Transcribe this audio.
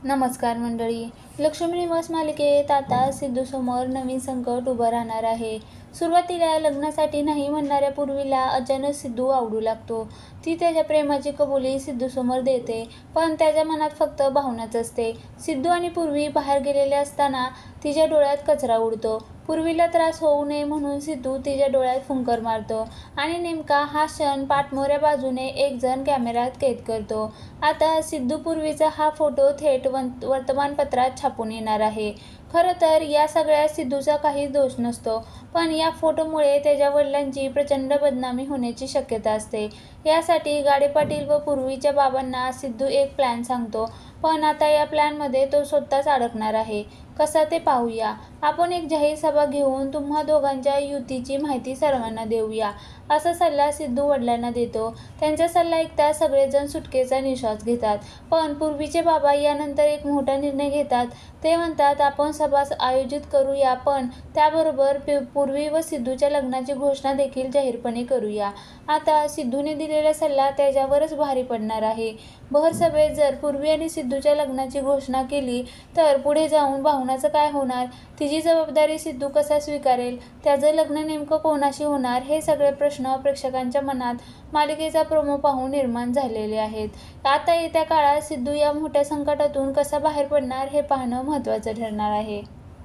नमस्कार मंडळी. लक्ष्मी निवास मालिकेत आता सिद्धूसमोर नवीन संकट उभं राहणार आहे. सुरुवातीला लग्नासाठी नाही म्हणणाऱ्या पूर्वीला अचानक सिद्धू आवडू लागतो. ती त्याच्या प्रेमाची कबुली सिद्धूसमोर देते, पण त्याच्या मनात फक्त भावनाच असते. सिद्धू आणि पूर्वी बाहेर गेलेले असताना तिच्या डोळ्यात कचरा उडतो. पूर्वीला त्रास होऊ नये म्हणून सिद्धू तिच्या डोळ्यात फुंकर मारतो आणि नेमका हा क्षण पाठमोऱ्या बाजूने एक जण कॅमेऱ्यात कैद करतो. आता सिद्धू पूर्वीचा हा फोटो थेट वर्तमानपत्रात छापून येणार आहे. खरं तर या सगळ्यात सिद्धूचा काहीच दोष नसतो, पण या फोटोमुळे त्याच्या वडिलांची प्रचंड बदनामी होण्याची शक्यता असते. यासाठी गाडे पाटील व पूर्वीच्या बाबांना सिद्धू एक प्लॅन सांगतो, पण आता या प्लॅनमध्ये तो स्वतःच अडकणार आहे. कसा ते पाहूया. आपण एक जाहीर सभा घेऊन तुम्हा दोघांच्या युतीची माहिती सर्वांना देऊया, असा सल्ला सिद्धू वडिलांना देतो. त्यांचा सल्ला ऐकता सगळेजण सुटकेचा निश्वास घेतात, पण पूर्वीचे बाबा यानंतर एक मोठा निर्णय घेतात. ते म्हणतात, आपण सभा आयोजित करूया, पण त्याबरोबर पूर्वी व सिद्धूच्या लग्नाची घोषणा देखील जाहीरपणे करूया. आता सिद्धूने दिलेला सल्ला त्याच्यावरच भारी पडणार आहे. भर सभेत जर पूर्वी आणि सिद्धूच्या लग्नाची घोषणा केली तर पुढे जाऊन भावनाचं काय होणार? तिची जबाबदारी सिद्धू कसा स्वीकारेल? त्याचं लग्न नेमकं कोणाशी होणार? हे सगळे प्रश्न प्रेक्षकांच्या मनात मालिकेचा प्रोमो पाहून निर्माण झालेले आहेत. आता येत्या काळात सिद्धू या मोठ्या संकटातून कसा बाहेर पडणार हे पाहणं महत्त्वाचं ठरणार आहे.